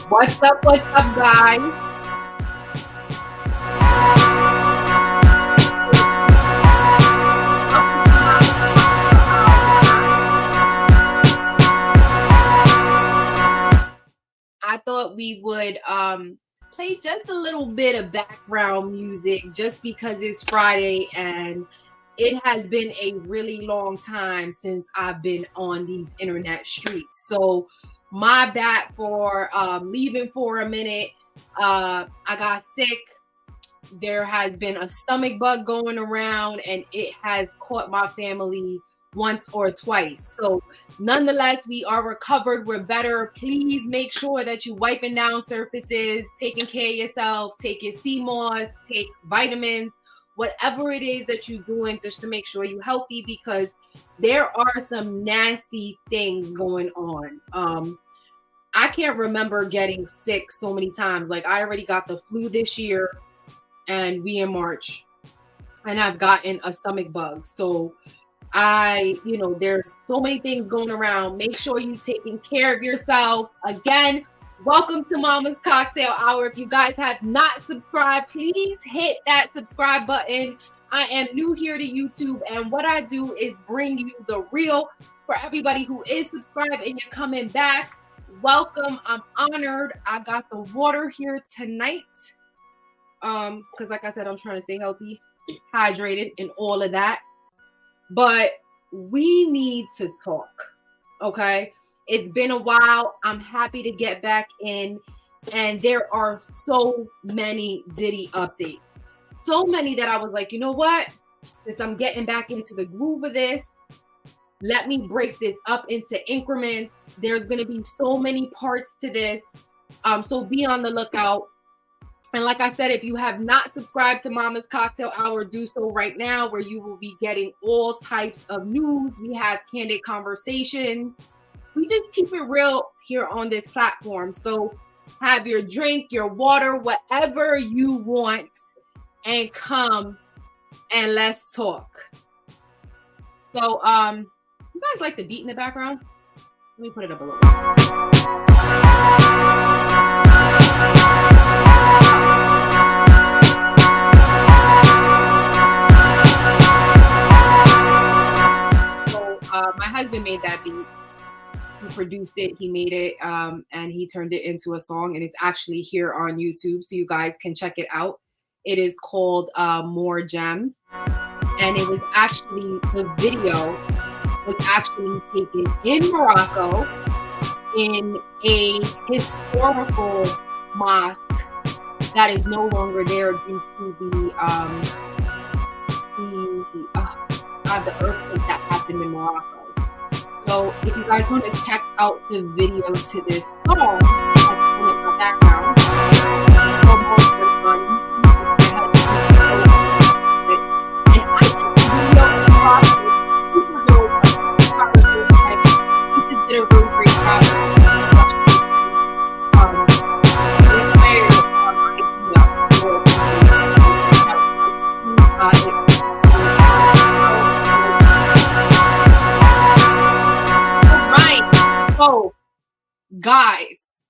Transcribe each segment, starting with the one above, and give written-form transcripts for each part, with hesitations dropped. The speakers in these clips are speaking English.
What's up, guys? I thought we would play just a little bit of background music just because it's Friday and it has been a really long time since I've been on these internet streets. So my bad for leaving for a minute. I got sick. There has been a stomach bug going around and it has caught my family once or twice. So nonetheless, we are recovered. We're better. Please make sure that you wiping down surfaces, taking care of yourself, take your sea moss, take vitamins, whatever it is that you're doing just to make sure you're healthy, because there are some nasty things going on. I can't remember getting sick so many times. Like, I already got the flu this year and we in March and I've gotten a stomach bug. So there's so many things going around. Make sure you're taking care of yourself. Again, welcome to Mama's Cocktail Hour. If you guys have not subscribed, please hit that subscribe button. I am new here to YouTube, and what I do is bring you the real. For everybody who is subscribed and you're coming back, welcome. I'm honored. I got the water here tonight. Because like I said, I'm trying to stay healthy, hydrated, and all of that. But we need to talk, okay? It's been a while. I'm happy to get back in, and there are so many Diddy updates. So many that I was like, you know what? Since I'm getting back into the groove of this, let me break this up into increments. There's going to be so many parts to this. So be on the lookout. And like I said, if you have not subscribed to Mama's Cocktail Hour, do so right now, where you will be getting all types of news. We have candid conversations. We just keep it real here on this platform. So have your drink, your water, whatever you want, and come and let's talk. So you guys like the beat in the background? Let me put it up a little bit. My husband made that beat. He produced it, he made it, and he turned it into a song, and it's actually here on YouTube, so you guys can check it out. It is called More Gems, and it was actually, the video was actually taken in Morocco in a historical mosque that is no longer there due to the earthquake that happened in Morocco. So if you guys want to check out the video to this song, that's in my background. And I took the video and watched it. Super dope. He just did a really great job. So, guys,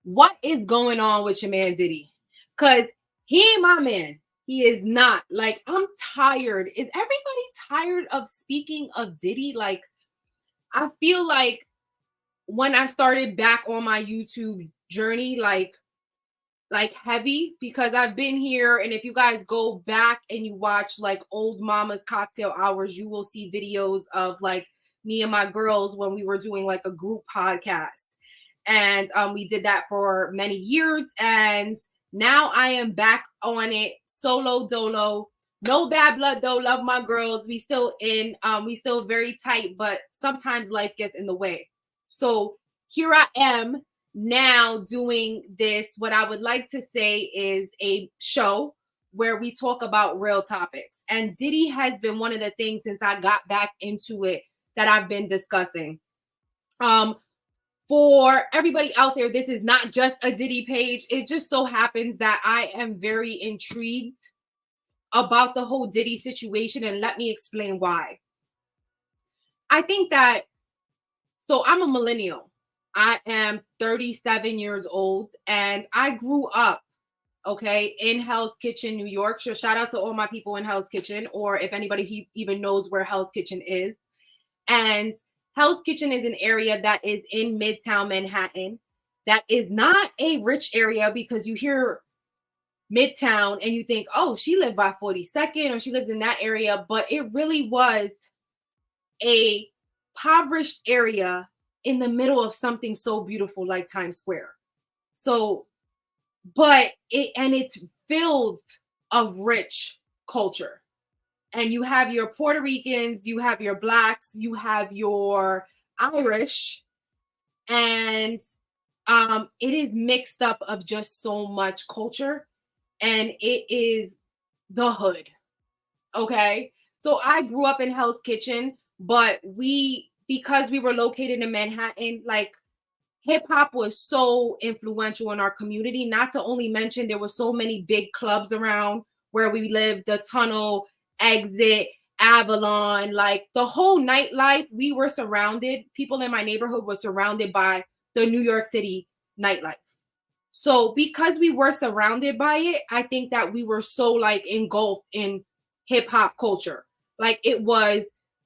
what is going on with your man Diddy? Because he ain't my man. He is not. Like, I'm tired. Is everybody tired of speaking of Diddy? Like, I feel like when I started back on my YouTube journey, like heavy, because I've been here, and if you guys go back and you watch like old Mama's Cocktail Hours, you will see videos of like me and my girls when we were doing like a group podcast, and we did that for many years, and now I am back on it solo dolo. No bad blood though. Love my girls. We still very tight, but sometimes life gets in the way. So here I am now doing this, what I would like to say is a show where we talk about real topics. And Diddy has been one of the things since I got back into it that I've been discussing. For everybody out there, this is not just a Diddy page. It just so happens that I am very intrigued about the whole Diddy situation, and let me explain why. I think that, so I'm a millennial. I am 37 years old and I grew up, okay, in Hell's Kitchen, New York. So shout out to all my people in Hell's Kitchen, or if anybody even knows where Hell's Kitchen is. And Hell's Kitchen is an area that is in Midtown Manhattan. That is not a rich area, because you hear Midtown and you think, oh, she lived by 42nd or she lives in that area. But it really was a impoverished area in the middle of something so beautiful like Times Square. So, but it's filled of rich culture. And you have your Puerto Ricans, you have your Blacks, you have your Irish, and it is mixed up of just so much culture, and it is the hood. Okay. So I grew up in Hell's Kitchen, but because we were located in Manhattan, like hip hop was so influential in our community. Not to only mention there were so many big clubs around where we lived, the Tunnel, Exit, Avalon, like the whole nightlife. We were surrounded, people in my neighborhood were surrounded by the New York City nightlife. So because we were surrounded by it, I think that we were so like engulfed in hip hop culture. Like it was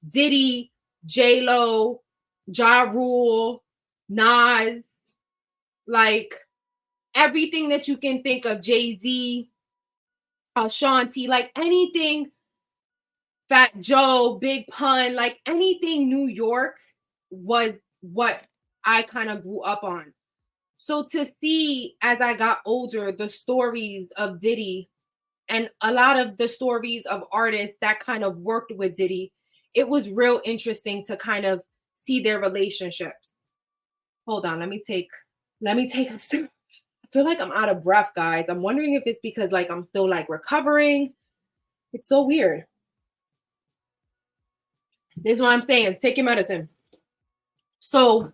Diddy, J-Lo, Ja Rule, Nas, like everything that you can think of, Jay-Z, Ashanti, like anything, Fat Joe, Big Pun, like anything New York was what I kind of grew up on. So to see as I got older the stories of Diddy and a lot of the stories of artists that kind of worked with Diddy, it was real interesting to kind of see their relationships. Hold on, let me take a sip. I feel like I'm out of breath, guys. I'm wondering if it's because like I'm still like recovering. It's so weird. This is what I'm saying. Take your medicine. So,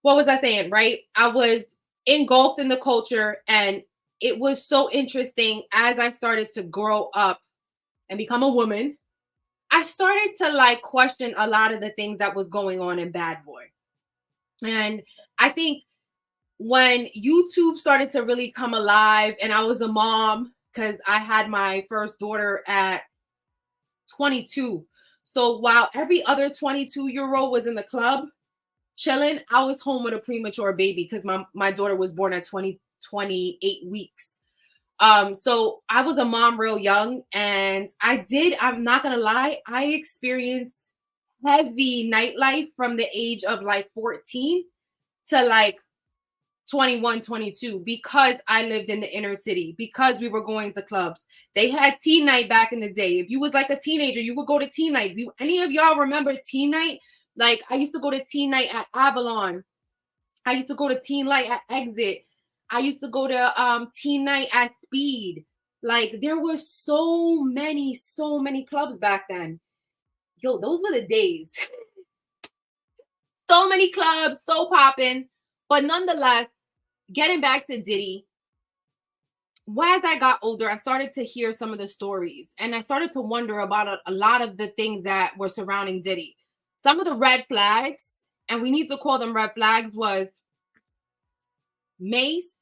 what was I saying, right? I was engulfed in the culture, and it was so interesting as I started to grow up and become a woman. I started to like question a lot of the things that was going on in Bad Boy. And I think when YouTube started to really come alive and I was a mom, because I had my first daughter at 22. So while every other 22-year-old was in the club chilling, I was home with a premature baby because my daughter was born at 28 weeks. So I was a mom real young, and I'm not gonna lie, I experienced heavy nightlife from the age of like 14 to like 21, 22, because I lived in the inner city, because we were going to clubs. They had teen night back in the day. If you was like a teenager, you would go to teen night. Do any of y'all remember teen night? Like I used to go to teen night at Avalon. I used to go to teen night at Exit. I used to go to teen night at Speed. Like there were so many clubs back then. Yo, those were the days. So many clubs, so popping. But nonetheless, getting back to Diddy, as I got older, I started to hear some of the stories, and I started to wonder about a lot of the things that were surrounding Diddy. Some of the red flags, and we need to call them red flags, was Mace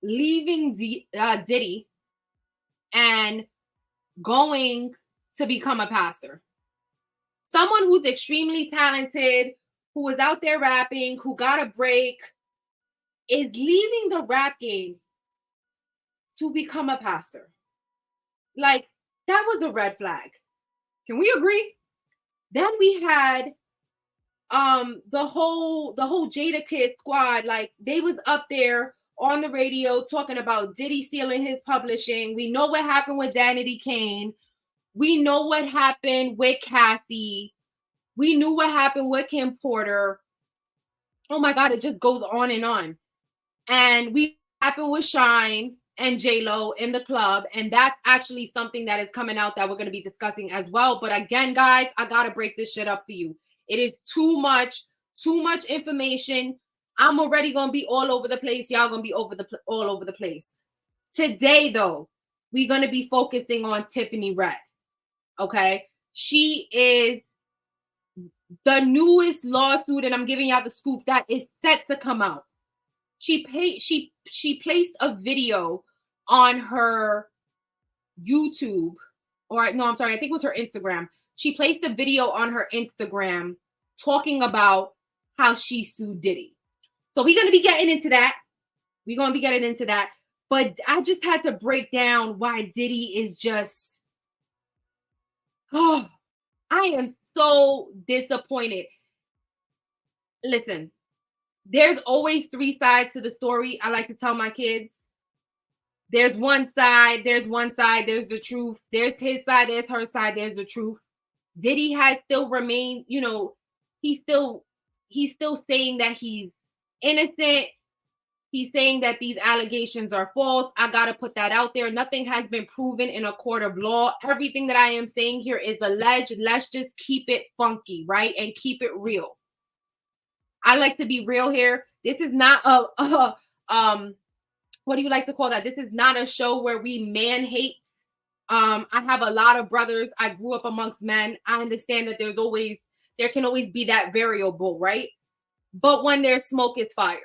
leaving Diddy and going to become a pastor. Someone who's extremely talented, who was out there rapping, who got a break, is leaving the rap game to become a pastor. Like, that was a red flag. Can we agree? Then we had the whole Jadakiss squad. Like, they was up there on the radio talking about Diddy stealing his publishing. We know what happened with Danity Kane. We know what happened with Cassie. We knew what happened with Kim Porter. Oh my God, it just goes on and on. And we happened with Shine and J-Lo in the club. And that's actually something that is coming out that we're going to be discussing as well. But again, guys, I got to break this shit up for you. It is too much information. I'm already going to be all over the place. Y'all going to be all over the place. Today, though, we're going to be focusing on Tiffany Red. Okay? She is the newest lawsuit, and I'm giving y'all the scoop that is set to come out. She placed a video on her YouTube, or no, I'm sorry, I think it was her Instagram. She placed a video on her Instagram talking about how she sued Diddy. So we're going to be getting into that. But I just had to break down why Diddy is just, oh, I am so disappointed. Listen, there's always three sides to the story. I like to tell my kids. There's one side, there's the truth. There's his side, there's her side, there's the truth. Diddy has still remained, he's still saying that he's innocent. He's saying that these allegations are false. I got to put that out there. Nothing has been proven in a court of law. Everything that I am saying here is alleged. Let's just keep it funky, right? And keep it real. I like to be real here. This is not what do you like to call that? This is not a show where we man hate. I have a lot of brothers. I grew up amongst men. I understand that there can always be that variable, right? But when there's smoke, is fire.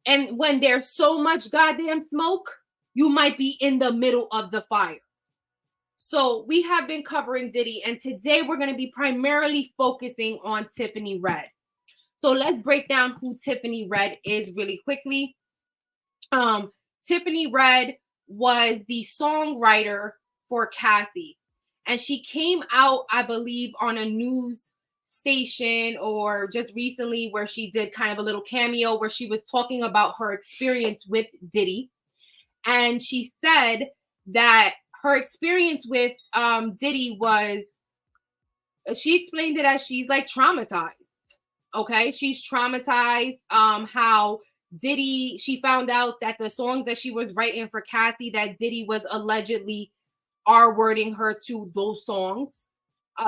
And when there's so much goddamn smoke, you might be in the middle of the fire. So we have been covering Diddy, and today we're going to be primarily focusing on Tiffany Red. So let's break down who Tiffany Red is really quickly. Tiffany Red was the songwriter for Cassie, and she came out, I believe, on a news station or just recently where she did kind of a little cameo where she was talking about her experience with Diddy. And she said that her experience with Diddy was, she explained it as she's like traumatized. Okay, she's traumatized. How Diddy, she found out that the songs that she was writing for Cassie, that Diddy was allegedly R-wording her to those songs.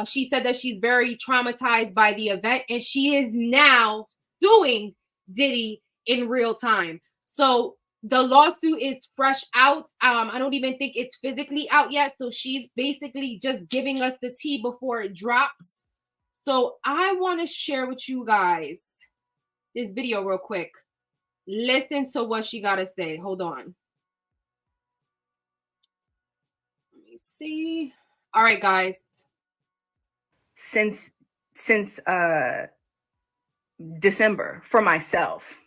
She said that she's very traumatized by the event, and she is now suing Diddy in real time. So the lawsuit is fresh out. I don't even think it's physically out yet. So she's basically just giving us the tea before it drops. So I want to share with you guys this video real quick. Listen to what she got to say. Hold on. Let me see. All right, guys. Since December for myself.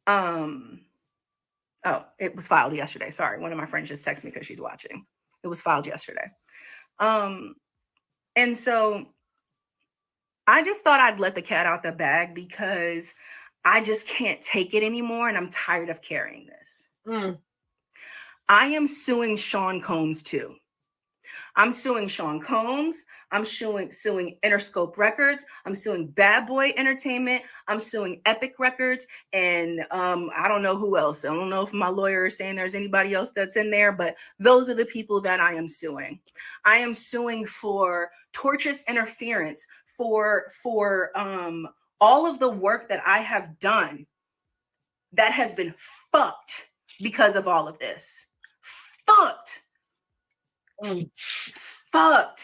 Oh, it was filed yesterday. Sorry, one of my friends just texted me because she's watching. It was filed yesterday. And so I just thought I'd let the cat out the bag because I just can't take it anymore, and I'm tired of carrying this. I am suing Sean Combs too. I'm suing Sean Combs. I'm suing Interscope Records. I'm suing Bad Boy Entertainment. I'm suing Epic Records. And I don't know who else. I don't know if my lawyer is saying there's anybody else that's in there, but those are the people that I am suing. I am suing for tortious interference, for all of the work that I have done that has been fucked because of all of this. Fucked. Fucked.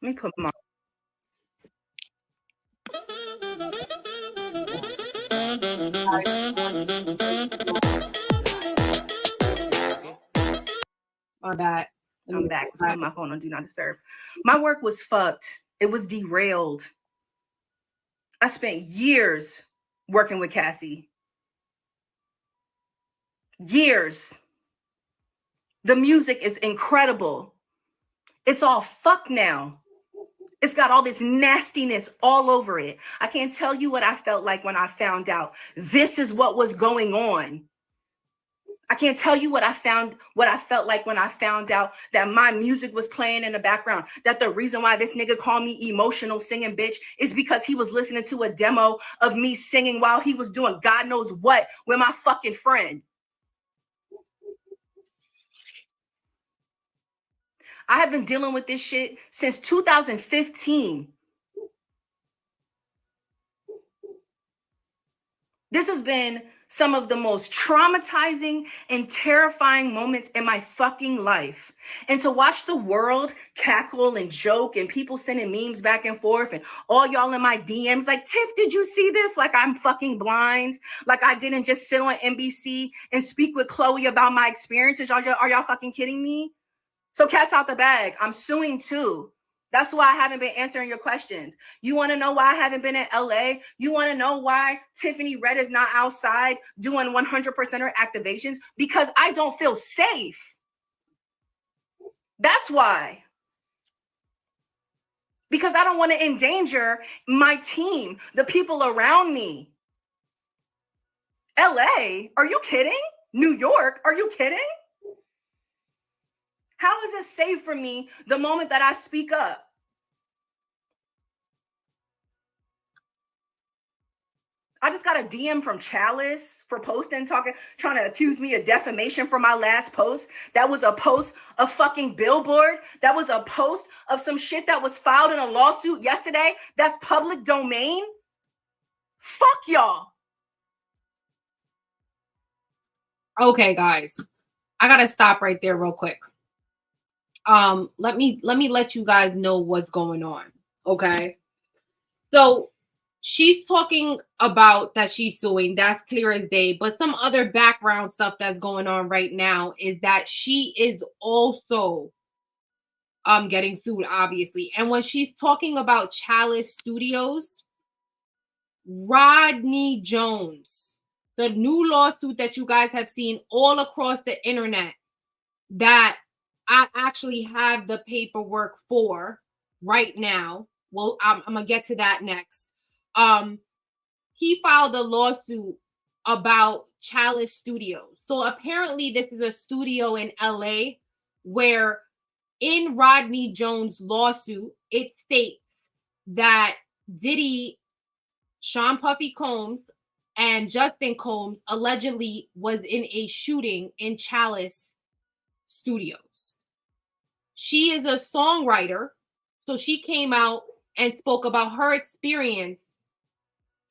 Let me put my. My bad. I'm back. I was putting my phone on Do Not Disturb. My work was fucked. It was derailed. I spent years working with Cassie. Years. The music is incredible. It's all fucked now. It's got all this nastiness all over it. I can't tell you what I felt like when I found out this is what was going on. I can't tell you what I felt like when I found out that my music was playing in the background, that the reason why this nigga called me emotional singing bitch is because he was listening to a demo of me singing while he was doing God knows what with my fucking friend. I have been dealing with this shit since 2015. This has been some of the most traumatizing and terrifying moments in my fucking life. And to watch the world cackle and joke and people sending memes back and forth and all y'all in my DMs like, Tiff, did you see this? Like I'm fucking blind. Like I didn't just sit on NBC and speak with Chloe about my experiences. Are y'all fucking kidding me? So cat's out the bag. I'm suing too. That's why I haven't been answering your questions. You want to know why I haven't been in LA? You want to know why Tiffany Red is not outside doing 100% activations? Because I don't feel safe. That's why. Because I don't want to endanger my team, the people around me. LA? Are you kidding? New York? Are you kidding? How is it safe for me the moment that I speak up? I just got a DM from Chalice for posting, trying to accuse me of defamation for my last post. That was a post of fucking Billboard. That was a post of some shit that was filed in a lawsuit yesterday. That's public domain. Fuck y'all. Okay, guys. I gotta stop right there real quick. Let me let you guys know what's going on. Okay. So she's talking about that she's suing. That's clear as day. But some other background stuff that's going on right now is that she is also getting sued, obviously. And when she's talking about Chalice Studios, Rodney Jones, the new lawsuit that you guys have seen all across the internet, that I actually have the paperwork for right now. Well, I'm gonna get to that next. He filed a lawsuit about Chalice Studios. So apparently, this is a studio in LA where, in Rodney Jones' lawsuit, it states that Diddy, Sean Puffy Combs, and Justin Combs allegedly was in a shooting in Chalice Studios. She is a songwriter, so she came out and spoke about her experience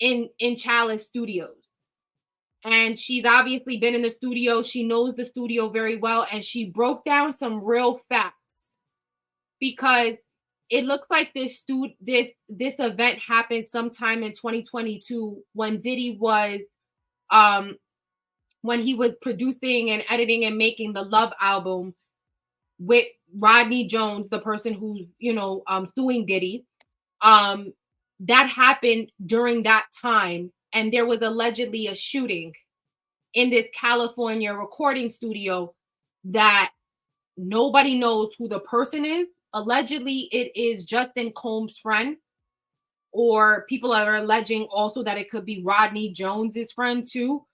in Chalice Studios. And she's obviously been in the studio. She knows the studio very well, and she broke down some real facts, because it looks like this event happened sometime in 2022 when Diddy was when he was producing and editing and making the Love album with Rodney Jones, the person who's suing Diddy. That happened during that time, and there was allegedly a shooting in this California recording studio that nobody knows who the person is. Allegedly, it is Justin Combs' friend, or people are alleging also that it could be Rodney Jones's friend too.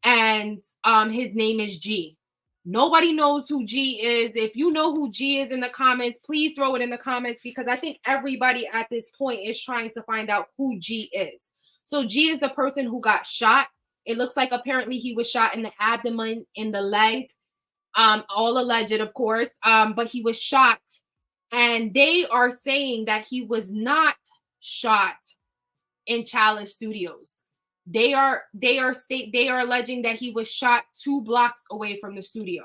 And his name is G. Nobody knows who G is. If you know who G is in the comments, please throw it in the comments, because I think everybody at this point is trying to find out who G is. So G is the person who got shot. It looks like apparently he was shot in the abdomen, in the leg. All alleged, of course. But he was shot, and they are saying that he was not shot in Chalice Studios. They are alleging that he was shot 2 blocks away from the studio.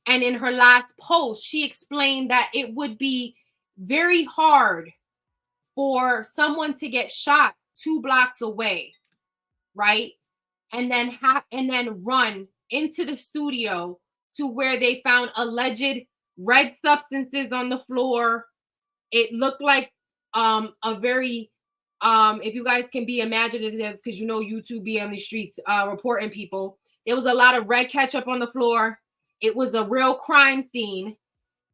And in her last post, she explained that it would be very hard for someone to get shot 2 blocks away, right? And then run into the studio to where they found alleged red substances on the floor. It looked like a very if you guys can be imaginative, because YouTube be on the streets reporting people. There was a lot of red ketchup on the floor. It was a real crime scene,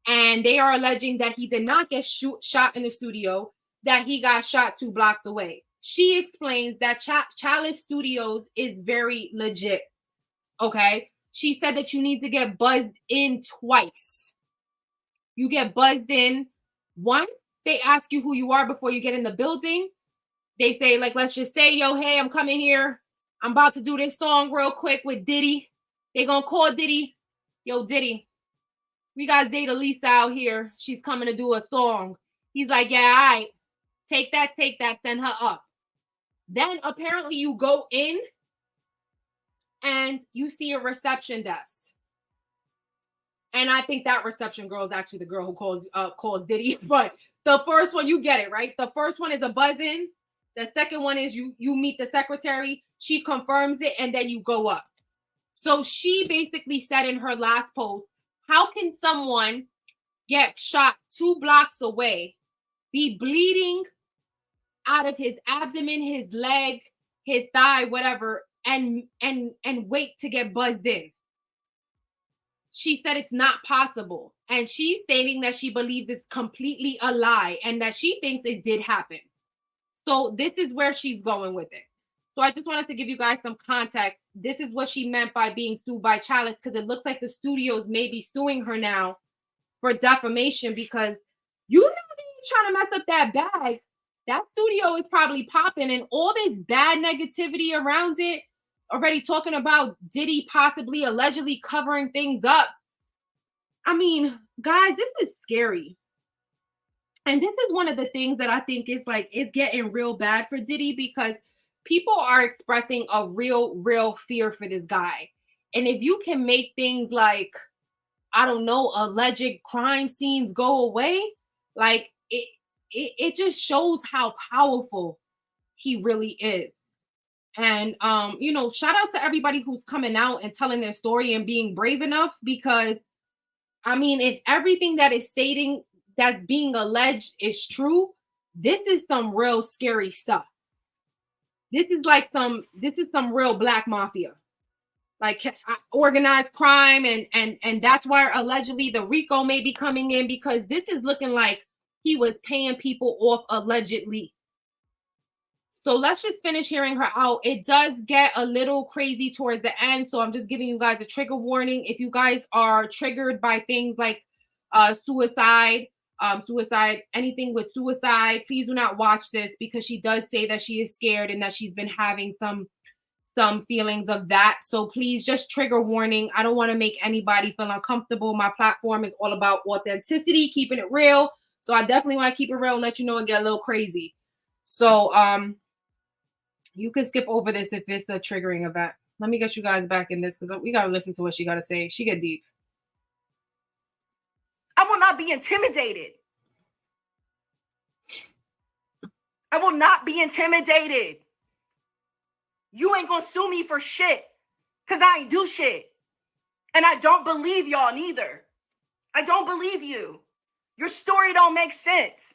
and they are alleging that he did not get shot in the studio, that he got shot 2 blocks away. She explains that Chalice Studios is very legit. Okay, she said that you need to get buzzed in twice. You get buzzed in once. They ask you who you are before you get in the building. They say, like, let's just say, yo, hey, I'm coming here. I'm about to do this song real quick with Diddy. They gonna call Diddy. Yo, Diddy, we got Zeta Lisa out here. She's coming to do a song. He's like, yeah, all right. Take that, send her up. Then apparently you go in and you see a reception desk. And I think that reception girl is actually the girl who calls Diddy. But the first one, you get it, right? The first one is a buzz-in. The second one is you meet the secretary. She confirms it, and then you go up. So she basically said in her last post, how can someone get shot 2 blocks away, be bleeding out of his abdomen, his leg, his thigh, whatever, and wait to get buzzed in? She said it's not possible. And she's stating that she believes it's completely a lie and that she thinks it did happen. So this is where she's going with it. So I just wanted to give you guys some context. This is what she meant by being sued by Chalice, because it looks like the studios may be suing her now for defamation, because you know they're trying to mess up that bag. That studio is probably popping, and all this bad negativity around it, already talking about Diddy possibly allegedly covering things up. I mean, guys, this is scary. And this is one of the things that I think is getting real bad for Diddy, because people are expressing a real fear for this guy. And if you can make things like, I don't know, alleged crime scenes go away, like it just shows how powerful he really is. And shout out to everybody who's coming out and telling their story and being brave enough, because I mean, if everything that is stating that's being alleged is true, this is some real scary stuff. This is some real black mafia, like organized crime, and that's why allegedly the RICO may be coming in, because this is looking like he was paying people off allegedly. So let's just finish hearing her out. It does get a little crazy towards the end, so I'm just giving you guys a trigger warning. If you guys are triggered by things like suicide, anything with suicide, please do not watch this, because she does say that she is scared and that she's been having some feelings of that. So please, just trigger warning. I don't want to make anybody feel uncomfortable. My platform is all about authenticity, keeping it real. So I definitely want to keep it real and let you know and get a little crazy. So you can skip over this if it's a triggering event. Let me get you guys back in this, because we got to listen to what she got to say. She get deep. I will not be intimidated. I will not be intimidated. You ain't gonna sue me for shit, because I ain't do shit. And I don't believe y'all neither. I don't believe you. Your story don't make sense.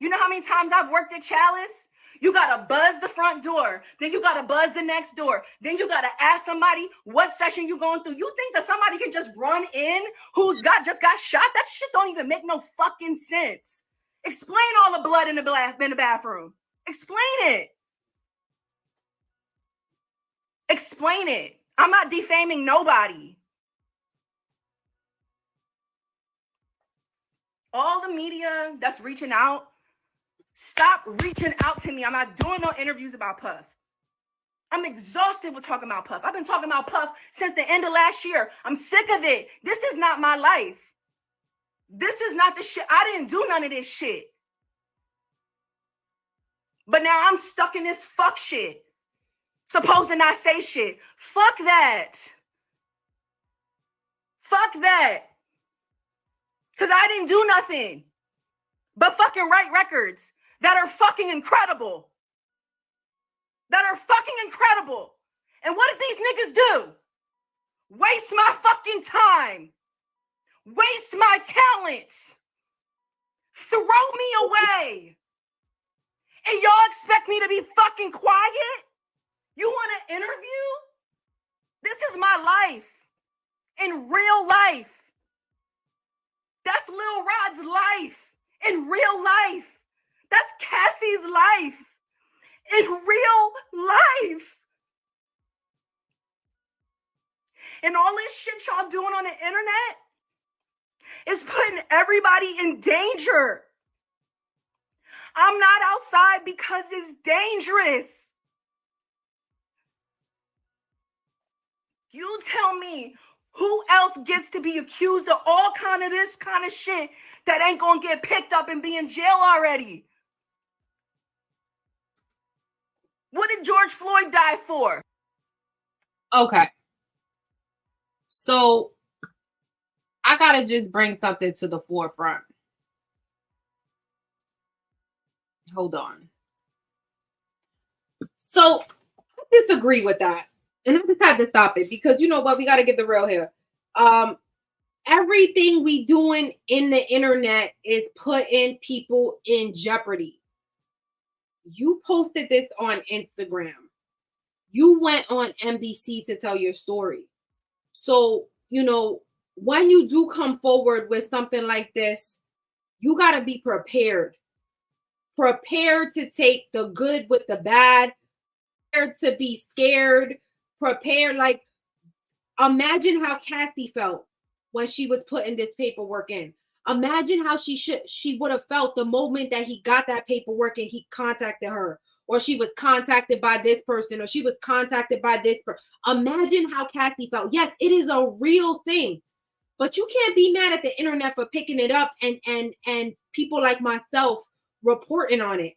You know how many times I've worked at Chalice? You gotta buzz the front door, then you gotta buzz the next door, then you gotta ask somebody what session you going through. You think that somebody can just run in who's just got shot? That shit don't even make no fucking sense. Explain all the blood in the bathroom. Explain it. Explain it. I'm not defaming nobody. All the media that's reaching out, stop reaching out to me. I'm not doing no interviews about Puff. I'm exhausted with talking about Puff. I've been talking about Puff since the end of last year. I'm sick of it. This is not my life. This is not the shit. I didn't do none of this shit. But now I'm stuck in this fuck shit. Supposed to not say shit. Fuck that. Fuck that. Because I didn't do nothing but fucking write records that are fucking incredible. That are fucking incredible. And what did these niggas do? Waste my fucking time. Waste my talents. Throw me away. And y'all expect me to be fucking quiet? You want an interview? This is my life. In real life. That's Lil Rod's life. In real life. That's Cassie's life. In real life. And all this shit y'all doing on the internet is putting everybody in danger. I'm not outside because it's dangerous. You tell me who else gets to be accused of all kind of this kind of shit that ain't gonna get picked up and be in jail already? What did George Floyd die for? Okay. So I gotta just bring something to the forefront. Hold on. So I disagree with that. And I just had to stop it because you know what? We gotta get the real here. Um, Everything we doing in the internet is putting people in jeopardy. You posted this on Instagram. You went on NBC to tell your story. So, you know, when you do come forward with something like this, you got to be prepared. Prepared to take the good with the bad, prepared to be scared, prepared. Like, imagine how Cassie felt when she was putting this paperwork in. Imagine how she would have felt the moment that he got that paperwork and he contacted her, or she was contacted by this person, or she was contacted by this person. Imagine how Cassie felt. Yes, it is a real thing, but you can't be mad at the internet for picking it up and people like myself reporting on it,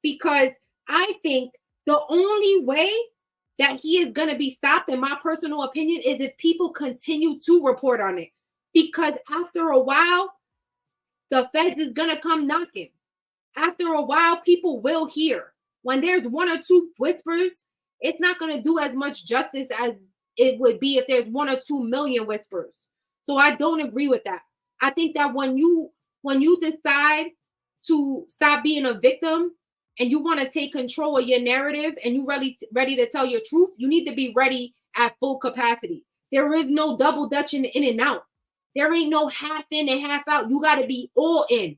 because I think the only way that he is going to be stopped, in my personal opinion, is if people continue to report on it. Because after a while, the feds is going to come knocking. After a while, people will hear. When there's one or two whispers, it's not going to do as much justice as it would be if there's 1 or 2 million whispers. So I don't agree with that. I think that when you decide to stop being a victim and you want to take control of your narrative and you ready to tell your truth, you need to be ready at full capacity. There is no double dutching in and out. There ain't no half in and half out. You got to be all in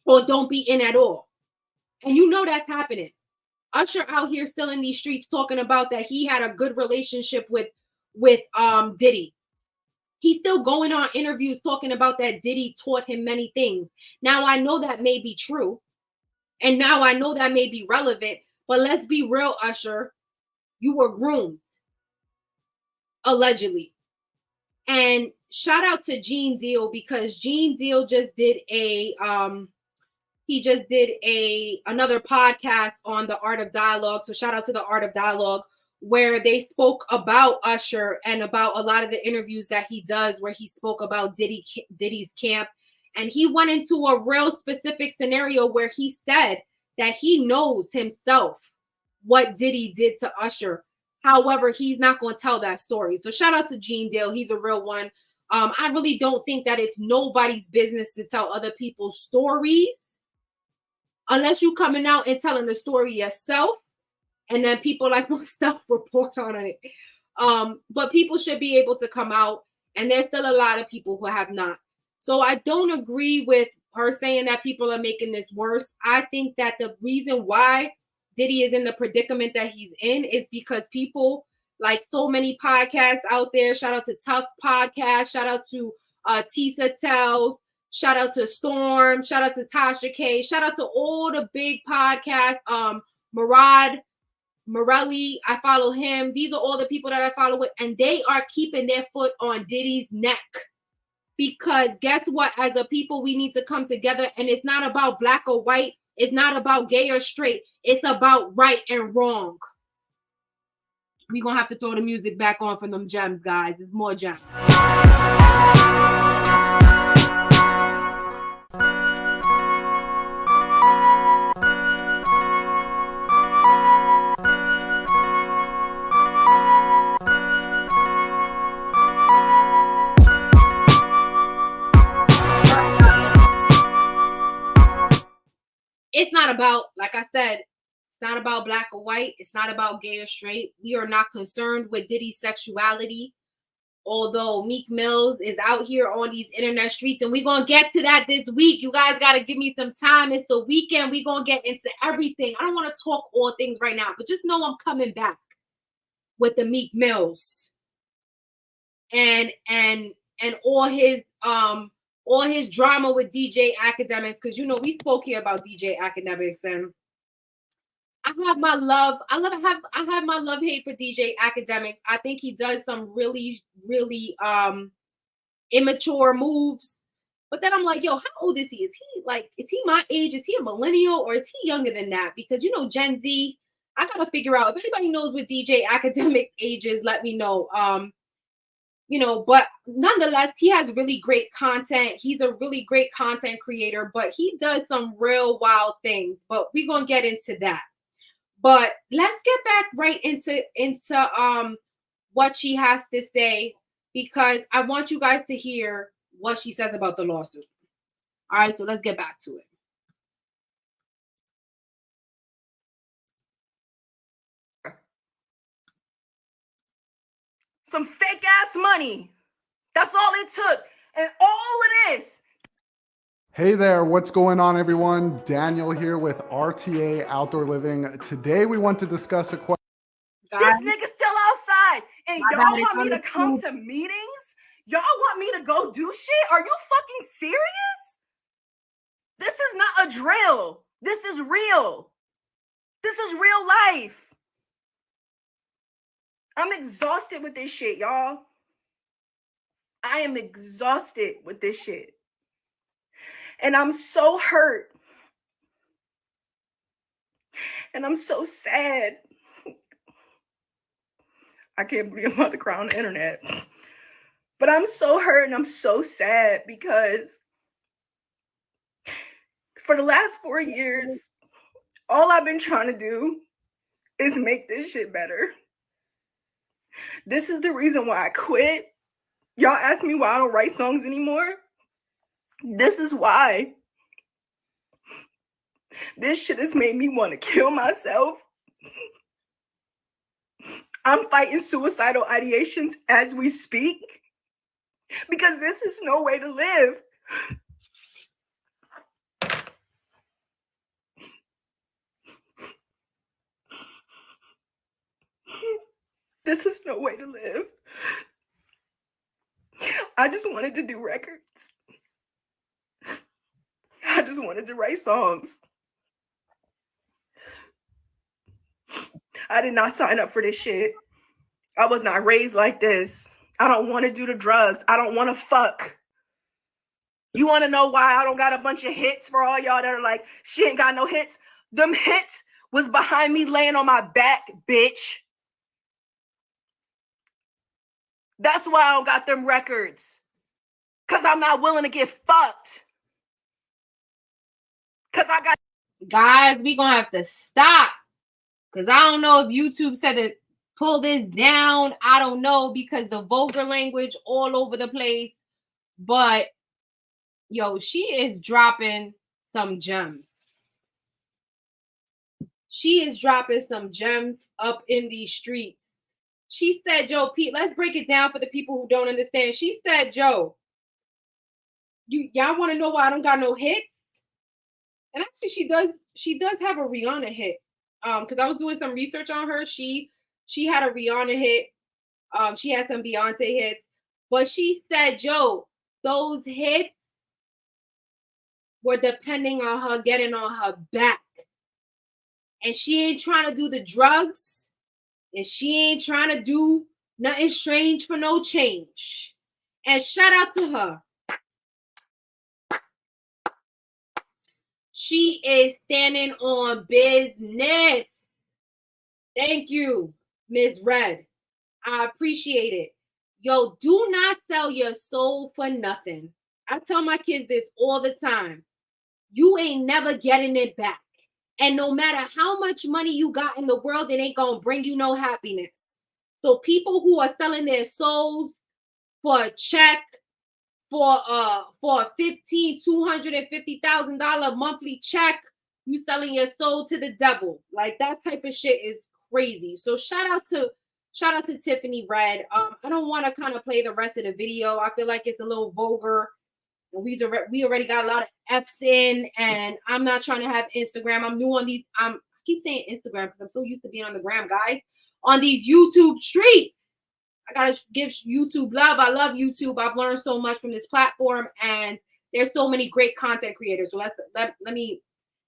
or don't be in at all. And you know that's happening. Usher out here still in these streets talking about that he had a good relationship with Diddy. He's still going on interviews talking about that Diddy taught him many things. Now I know that may be true. And now I know that may be relevant, but let's be real, Usher. You were groomed, allegedly. And shout out to Gene Deal, because Gene Deal just did another podcast on the Art of Dialogue. So shout out to the Art of Dialogue, where they spoke about Usher and about a lot of the interviews that he does, where he spoke about Diddy's camp. And he went into a real specific scenario where he said that he knows himself what Diddy did to Usher. However, he's not going to tell that story. So shout out to Gene Dale. He's a real one. I really don't think that it's nobody's business to tell other people's stories unless you're coming out and telling the story yourself. And then people like myself report on it. But people should be able to come out. And there's still a lot of people who have not. So I don't agree with her saying that people are making this worse. I think that the reason why Diddy is in the predicament that he's in is because people, like so many podcasts out there, shout out to Tough Podcast, shout out to Tisa Tells, shout out to Storm, shout out to Tasha K, shout out to all the big podcasts, Murad Morelli, I follow him. These are all the people that I follow with, and they are keeping their foot on Diddy's neck. Because guess what? As a people, we need to come together, and it's not about black or white. It's not about gay or straight. It's about right and wrong. We're going to have to throw the music back on for them gems, guys. It's more gems. It's not about, like I said, it's not about black or white. It's not about gay or straight. We are not concerned with Diddy's sexuality. Although Meek Mills is out here on these internet streets, and we're going to get to that this week. You guys got to give me some time. It's the weekend. We're going to get into everything. I don't want to talk all things right now, but just know I'm coming back with the Meek Mills and all his drama with DJ Academics, because you know we spoke here about DJ Academics, and I have my love hate for DJ Academics. I think he does some really immature moves, but then I'm like, yo, how old is he? Is he my age? Is he a millennial, or is he younger than that? Because you know, Gen Z, I gotta figure out if anybody knows what DJ Academics age is. Let me know. but nonetheless, he has really great content. He's a really great content creator, but he does some real wild things. But we're gonna get into that. But let's get back right into what she has to say, because I want you guys to hear what she says about the lawsuit. All right, so let's get back to it. Some fake ass money. That's all it took. And all of this. Hey there, what's going on, everyone? Daniel here with RTA Outdoor Living. Today we want to discuss a question. This nigga's still outside, and y'all want me to come to meetings? Y'all want me to go do shit? Are you fucking serious? This is not a drill. This is real. This is real life. I'm exhausted with this shit, y'all. I am exhausted with this shit. And I'm so hurt. And I'm so sad. I can't believe I'm about to cry on the internet. But I'm so hurt and I'm so sad because for the last 4 years, all I've been trying to do is make this shit better. This is the reason why I quit. Y'all ask me why I don't write songs anymore. This is why. This shit has made me want to kill myself. I'm fighting suicidal ideations as we speak because this is no way to live. This is no way to live. I just wanted to do records. I just wanted to write songs. I did not sign up for this shit. I was not raised like this. I don't want to do the drugs. I don't want to fuck. You want to know why I don't got a bunch of hits for all y'all that are like, she ain't got no hits? Them hits was behind me laying on my back, bitch. That's why I don't got them records. Because I'm not willing to get fucked. Because I got... Guys, we going to have to stop. Because I don't know if YouTube said to pull this down. I don't know, because the vulgar language all over the place. But, yo, she is dropping some gems. She is dropping some gems up in these streets. She said, Joe, Pete, let's break it down for the people who don't understand. She said, Joe, y'all want to know why I don't got no hits? And actually, she does have a Rihanna hit. Because I was doing some research on her. She had a Rihanna hit. She had some Beyonce hits. But she said, Joe, those hits were depending on her getting on her back. And she ain't trying to do the drugs. And she ain't trying to do nothing strange for no change. And shout out to her. She is standing on business. Thank you, Ms. Red. I appreciate it. Yo, do not sell your soul for nothing. I tell my kids this all the time. You ain't never getting it back. And no matter how much money you got in the world, it ain't going to bring you no happiness. So people who are selling their souls for a check, for a $250,000 monthly check, you selling your soul to the devil. Like, that type of shit is crazy. So shout out to Tiffany Red. I don't want to kind of play the rest of the video. I feel like it's a little vulgar. We already got a lot of F's in, and I'm not trying to have Instagram. I'm new on these. I keep saying Instagram because I'm so used to being on the gram, guys. On these YouTube streets, I gotta give YouTube love. I love YouTube. I've learned so much from this platform, and there's so many great content creators. So let me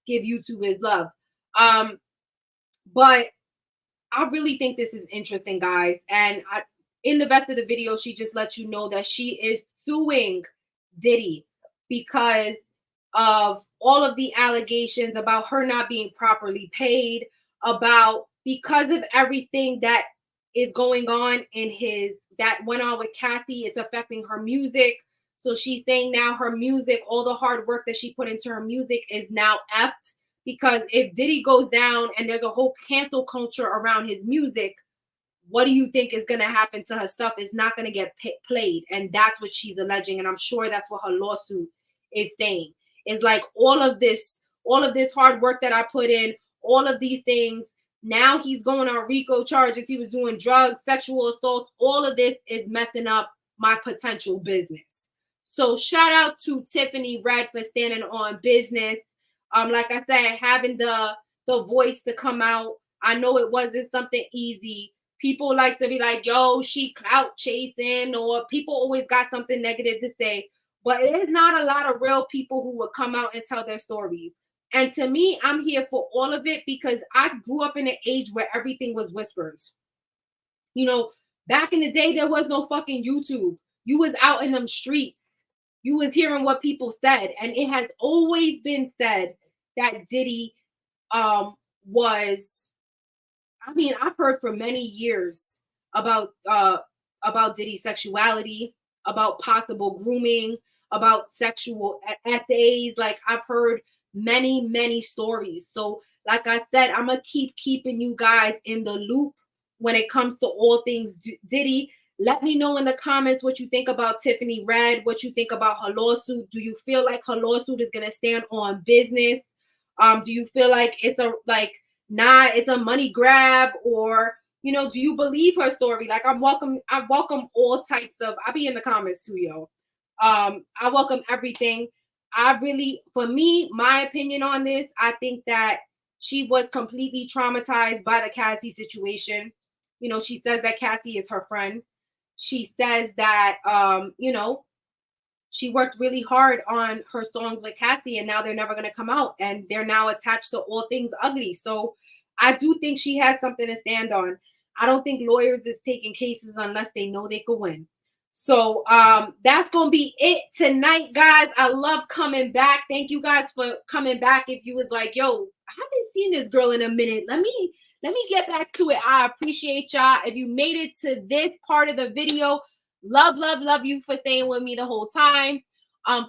give YouTube his love. But I really think this is interesting, guys. And in the rest of the video, she just lets you know that she is suing Diddy because of all of the allegations about her not being properly paid, because of everything that is going on in that went on with Cassie. It's affecting her music. So she's saying now her music, all the hard work that she put into her music is now effed, because if Diddy goes down and there's a whole cancel culture around his music, what do you think is going to happen to her stuff? It's not going to get played. And that's what she's alleging. And I'm sure that's what her lawsuit is saying. It's like all of this hard work that I put in, all of these things, now he's going on RICO charges. He was doing drugs, sexual assaults. All of this is messing up my potential business. So shout out to Tiffany Red for standing on business. Like I said, having the voice to come out. I know it wasn't something easy. People like to be like, yo, she clout chasing, or people always got something negative to say. But there's not a lot of real people who will come out and tell their stories. And to me, I'm here for all of it, because I grew up in an age where everything was whispers. You know, back in the day, there was no fucking YouTube. You was out in them streets. You was hearing what people said. And it has always been said that Diddy was, I mean, I've heard for many years about Diddy's sexuality, about possible grooming, about sexual essays. Like, I've heard many stories. So like I said, I'm gonna keep keeping you guys in the loop when it comes to all things Diddy. Let me know in the comments what you think about Tiffany Red, what you think about her lawsuit. Do you feel like her lawsuit is gonna stand on business? Do you feel like it's a money grab, or do you believe her story? Like, I welcome all types of, I'll be in the comments too, yo. I welcome everything. For me, my opinion on this, I think that she was completely traumatized by the Cassie situation. She says that Cassie is her friend. She says that, she worked really hard on her songs with Cassie, and now they're never going to come out, and they're now attached to All Things Ugly. So I do think she has something to stand on. I don't think lawyers is taking cases unless they know they could win. So that's going to be it tonight, guys. I love coming back. Thank you guys for coming back. If you was like, yo, I haven't seen this girl in a minute, let me get back to it. I appreciate y'all. If you made it to this part of the video, love you for staying with me the whole time.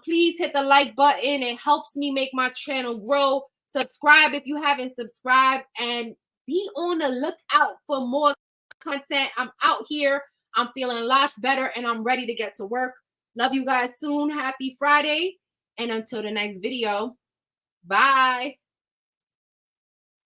Please hit the like button. It helps me make my channel grow. Subscribe if you haven't subscribed, and be on the lookout for more content. I'm out here. I'm feeling lots better, and I'm ready to get to work. Love you guys soon. Happy Friday. And until the next video, bye.